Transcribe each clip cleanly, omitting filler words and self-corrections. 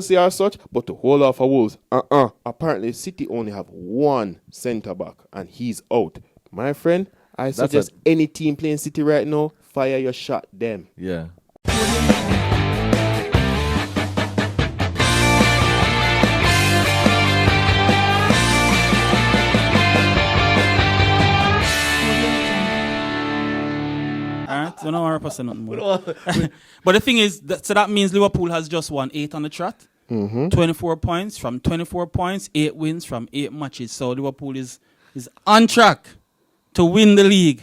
Chelsea are such, but to hold off a Wolves, apparently City only have one centre back, and he's out. My friend, I suggest any team playing City right now, fire your shot them. Yeah. So no 100% nothing more. But the thing is, so that means Liverpool has just won 8 on the trot. 24 points. From 24 points, 8 wins from 8 matches. So Liverpool is on track to win the league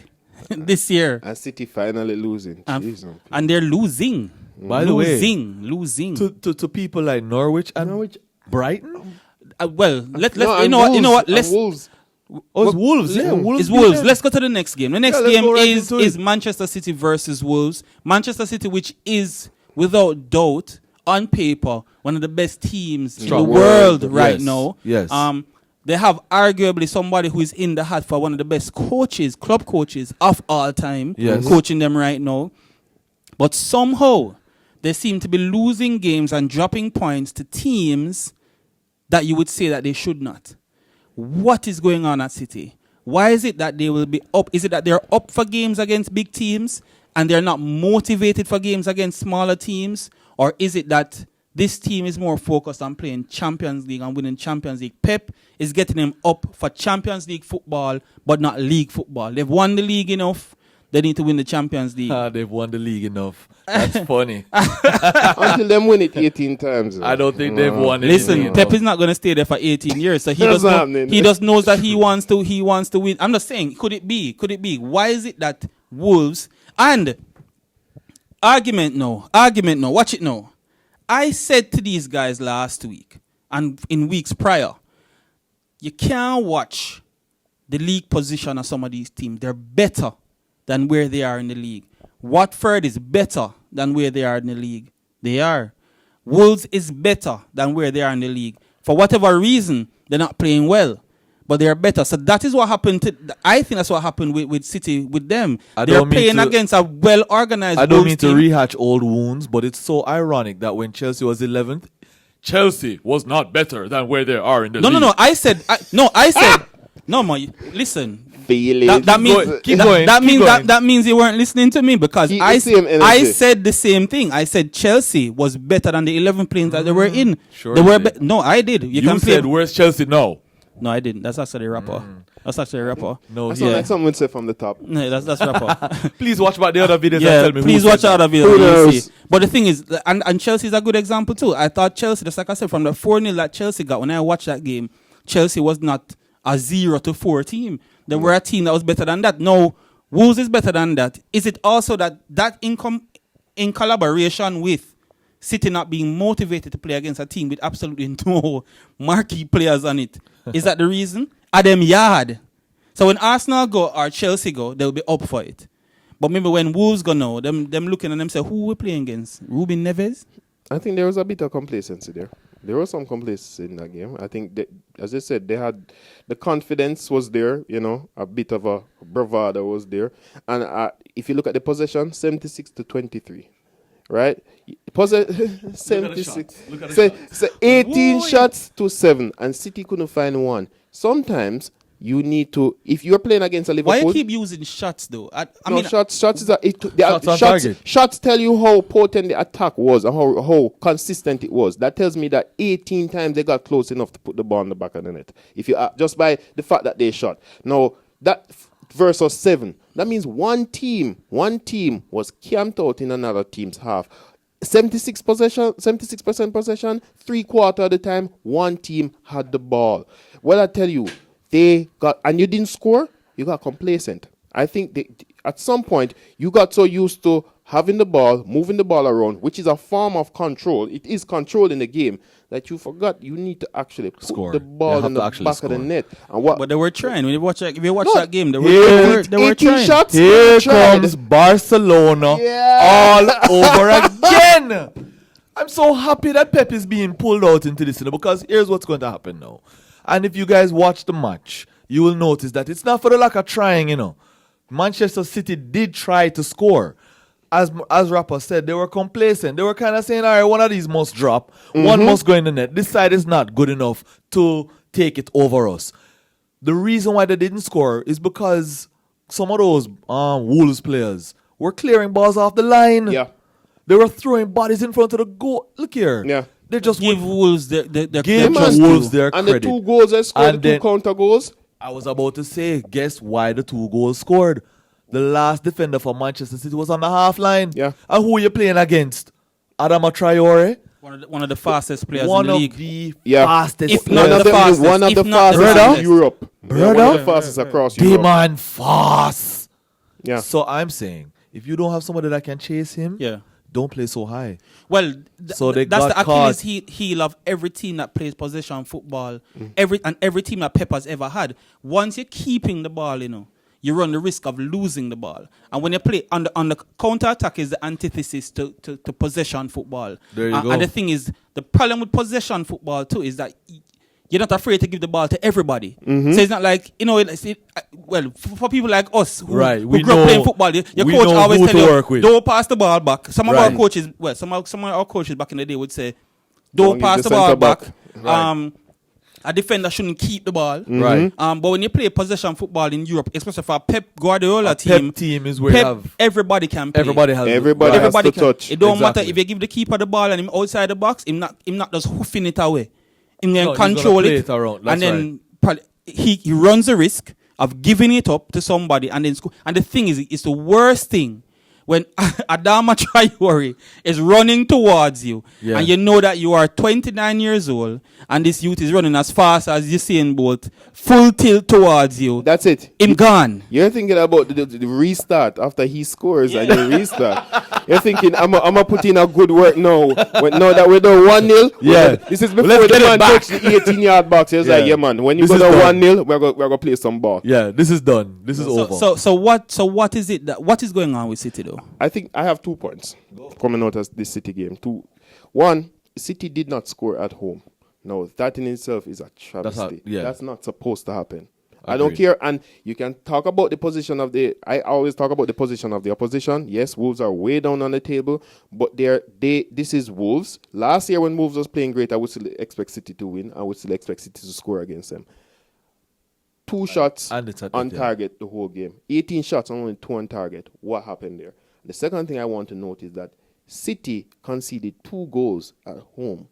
this year. And City finally losing. And they're losing. By the way, losing. To people like Norwich and Brighton? Well, you know what? Let's Wolves. Oh, it's Wolves. Yeah, Wolves. It's Wolves. Let's go to the next game. The next game is Manchester City versus Wolves. Manchester City, which is, without doubt, on paper, one of the best teams in the world right now. Yes. They have arguably somebody who is in the hat for one of the best coaches, club coaches of all time, coaching them right now. But somehow, they seem to be losing games and dropping points to teams that you would say that they should not. What is going on at City? Why is it that they will be up? Is it that they're up for games against big teams and they're not motivated for games against smaller teams? Or is it that this team is more focused on playing Champions League and winning Champions League? Pep is getting them up for Champions League football, but not league football. They've won the league enough. They need to win the Champions League. They've won the league enough. That's funny. Until them win it 18 times. I don't think they've won it. Listen, Pep is not going to stay there for 18 years. So he just knows that he wants to win. I'm just saying, could it be? Why is it that Wolves and argument no, watch it now. I said to these guys last week and in weeks prior, you can't watch the league position of some of these teams. They're better than where they are in the league. Watford is better than where they are in the league. They are. Wolves is better than where they are in the league. For whatever reason, they're not playing well, but they are better. So that is what happened. I think that's what happened with City, with them. They're playing against a well-organized I don't Wolves mean to rehatch old wounds, but it's so ironic that when Chelsea was 11th, Chelsea was not better than where they are in the league. No. I said, no, man, listen. That means you weren't listening to me because I said the same thing. I said Chelsea was better than the 11 players that they were in. Sure. They were no, I did. You said, where's Chelsea now? No, I didn't. That's actually a rapper. That's actually a rapper. No, that's like someone said from the top. No, that's rapper. Please watch back the other videos and tell me please who watch said other videos. You see. But the thing is, and Chelsea is a good example too. I thought Chelsea, just like I said, from the 4-0 that Chelsea got, when I watched that game, Chelsea was not a 0-4 team. They were a team that was better than that. No, Wolves is better than that. Is it also that in collaboration with City not being motivated to play against a team with absolutely no marquee players on it? Is that the reason? Are them yard? So when Arsenal go or Chelsea go, they'll be up for it. But maybe when Wolves go now, them looking at them say, who we playing against? Ruben Neves? I think there was a bit of complacency there. There was some complacency in that game. I think, as I said, they had the confidence was there, a bit of a bravado was there. And if you look at the possession, 76-23, right? 76. Look at the shots. 18 shots to 7, and City couldn't find one. Sometimes you need to, if you're playing against a Liverpool. Why you keep using shots though? I mean, shots is shots tell you how potent the attack was and how consistent it was. That tells me that 18 times they got close enough to put the ball in the back of the net. If you just by the fact that they shot. Now that versus 7, that means one team was camped out in another team's half. 76% possession, 3/4 of the time, one team had the ball. Well, I tell you, they got, and you didn't score, you got complacent. I think at some point, you got so used to having the ball, moving the ball around, which is a form of control. It is control in the game, that you forgot you need to actually put the ball in the back of the net. But they were trying. When you watch that, that game, they were trying. Shots, Here comes Barcelona all over again. I'm so happy that Pep is being pulled out into this, because here's what's going to happen now. And if you guys watch the match, you will notice that it's not for the lack of trying, Manchester City did try to score. as Rapper said, they were complacent. They were kind of saying, all right, one of these must drop. One must go in the net. This side is not good enough to take it over us. The reason why they didn't score is because some of those Wolves players were clearing balls off the line. Yeah. They were throwing bodies in front of the goal. Look here. Yeah. They just Give Wolves their give trust Wolves due. their And credit. the 2 goals they scored, And the 2 then- counter goals. I was about to say, guess why the 2 goals scored? The last defender for Manchester City was on the half line. Yeah. And who are you playing against? Adama Traore? One of the fastest players One in the of league. the Yeah. fastest If players. not the fastest, One of if the not the fastest fastest. in Europe. Yeah, one of Brother? the fastest across The Europe. man fast. Yeah. So I'm saying, if you don't have somebody that can chase him, Yeah. don't play so high. Well, So they that's got the Achilles caught. heel of every team that plays possession football. Every team that Pep has ever had. Once you're keeping the ball, you run the risk of losing the ball. And when you play on the counter attack is the antithesis to possession football. There you go. And the thing is, the problem with possession football too is that you're not afraid to give the ball to everybody. So it's not like, for people like us who, Right, who we grew up know- playing football, your we coach know always who tell to you, work with. don't pass the ball back. Some of Right. our coaches, some of our coaches back in the day would say, Don't don't give pass the the ball centre back. back. Right. A defender shouldn't keep the ball. Right. But when you play possession football in Europe, especially for a Pep Guardiola A team, Pep team is where you have everybody can play. everybody has Everybody right. has to can. touch. It don't matter Exactly. if you give the keeper the ball and him outside the box, him not just hoofing it away. Him No, can he's gonna control play it, it around. That's and then he runs the risk of giving it up to somebody and then score. And the thing is, it's the worst thing when Adama Traore is running towards you, Yeah. and you know that you are 29 years old, and this youth is running as fast as Usain Bolt, full tilt towards you. That's it. Him gone. You're thinking about the restart after he scores and you restart. You're thinking, I'm going to put in a good work now. Now that we're down 1-0. Yeah. This is before Let's the get it man back. touched the 18-yard box. He was like, yeah, man, when you This go is down done. 1-0, we're going to play some ball. Yeah, this is done. This is over. So what is it what is going on with City though? I think I have 2 points coming out of this City game. 2. 1, City did not score at home. No, that in itself is a travesty. That's not supposed to happen. I don't Agreed. care. And you can talk about the position of I always talk about the position of the opposition. Yes, Wolves are way down on the table, but this is Wolves. Last year when Wolves was playing great, I would still expect City to win. I would still expect City to score against them. 2 shots and it's at on the end. target the whole game. 18 shots and only 2 on target. What happened there? The second thing I want to note is that City conceded 2 goals at home.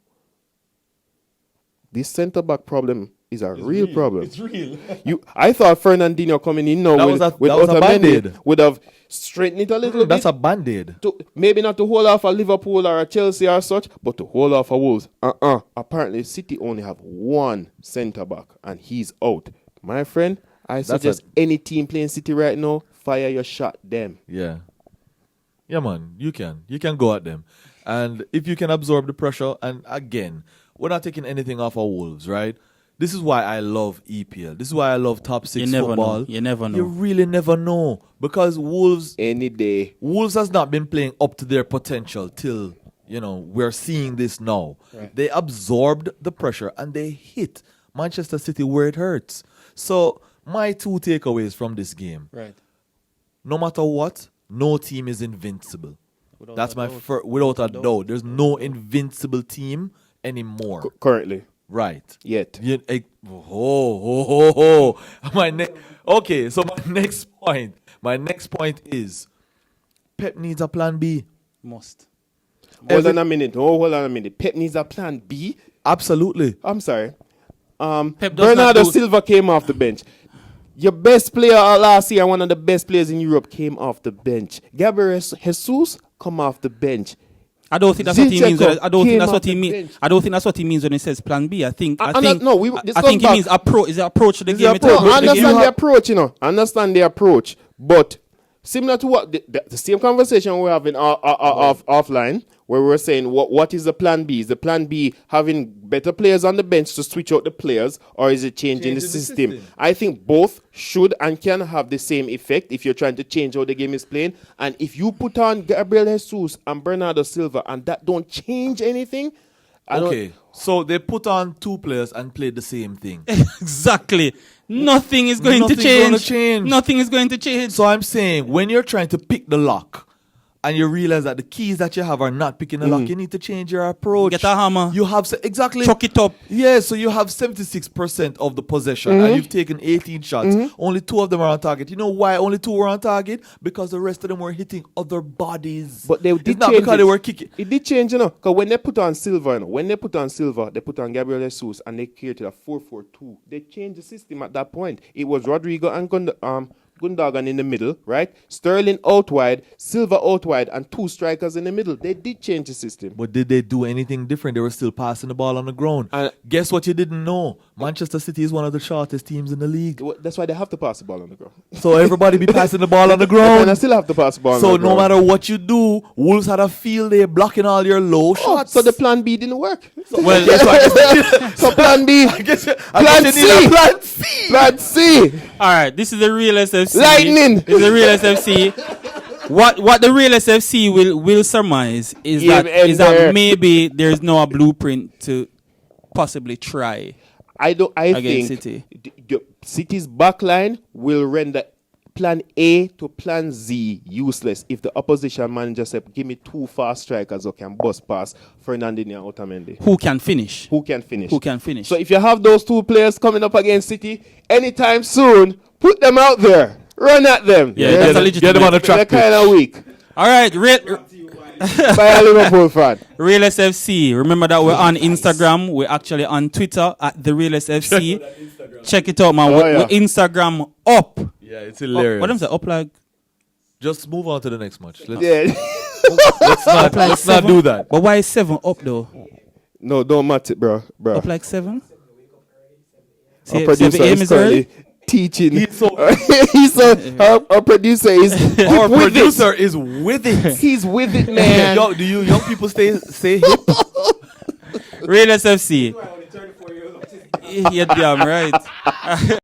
This centre-back problem is a real problem. It's real. I thought Fernandinho coming in now That with was a Otamendi Band-Aid. would have straightened it a little bit. That's a band-aid. Maybe not to hold off a Liverpool or a Chelsea or such, but to hold off a Wolves. Apparently, City only have 1 centre-back, and he's out. My friend, I suggest any team playing City right now, fire your shot them. Yeah. Yeah, man. You can go at them. And if you can absorb the pressure, and again, we're not taking anything off our Wolves, right? This is why I love EPL. This is why I love top 6 You never football. know. You never know. You really never know. Because Wolves Any day. has not been playing up to their potential till, we're seeing this now. Right. They absorbed the pressure and they hit Manchester City where it hurts. So my 2 takeaways from this game. Right. No matter what, no team is invincible. That's a my doubt. first, without a doubt. There's no invincible team anymore. Currently. Right. Yet. Okay, so my next point is Pep needs a plan B. Must. Hold on a minute. Pep needs a plan B. Absolutely. I'm sorry. Pep does Bernardo not do- Silva came off the bench. Your best player last year, one of the best players in Europe, came off the bench. Gabriel Jesus come off the bench. I don't think that's what he means. Zinchenko I don't think came that's off what he the means. bench. I don't think that's what he means when he says plan B. I think I think he means approach. Is it approach to the game? I understand the approach, Understand the approach, but similar to what the same conversation we're having offline, where we're saying what is the plan B? Is the plan B having better players on the bench to switch out the players, or is it changing the system? I think both should and can have the same effect if you're trying to change how the game is playing. And if you put on Gabriel Jesus and Bernardo Silva and that don't change anything, So they put on 2 players and played the same thing. Exactly. Nothing is going to Nothing's gonna change. change. Nothing is going to change. So I'm saying, when you're trying to pick the lock, and you realize that the keys that you have are not picking the lock, you need to change your approach. Get a hammer. You have exactly. Chuck it up. Yeah, so you have 76% of the possession, and you've taken 18 shots. Only 2 of them are on target. You know why only 2 were on target? Because the rest of them were hitting other bodies. But they did it's not change because they were kicking. It did change, you know. Because when they put on Silva, they put on Gabriel Jesus, and they created a 4-4-2. They changed the system at that point. It was Rodrigo and Gundogan in the middle, right? Sterling out wide, Silva out wide, and 2 strikers in the middle. They did change the system. But did they do anything different? They were still passing the ball on the ground. And guess what you didn't know? Manchester City is one of the shortest teams in the league. That's why they have to pass the ball on the ground. So everybody be passing the ball on the ground. And I still have to pass the ball on So the ground. no matter what you do, Wolves had a field day blocking all your low shots. So the plan B didn't work. Well, So plan B. Plan C. Plan C. Plan C. all right. This is the real SFC. Lightning. This is the real SFC. What the real SFC will surmise is Yeah, that there. maybe there's no a blueprint to possibly try. I Against think City. City's backline will render plan A to plan Z useless if the opposition manager said, give me 2 fast strikers who can bust past Fernandinho and Otamendi. Who can finish? Who can finish? Who can finish? So if you have those 2 players coming up against City anytime soon, put them out there. Run at them. Yeah, They're- that's a legitimate. Get them on the They're track. kind of weak. All right, By a Liverpool fan. Real SFC. Remember that we're on Instagram. We're actually on Twitter at the Real SFC. Check it out, man. Oh, We're yeah. Instagram up. Yeah, it's Up. hilarious. What am I saying? Up like. Just move on to the next match. Let's Yeah. let's not do that. But why is 7 up though? No, don't match it, bro. Up like 7? Our See, producer 7 AM is is early. currently teaching. He's so- our producer is Our with producer is with it. it. He's with it, man. Yo, do you young people say hip? Real SFC. You're damn right.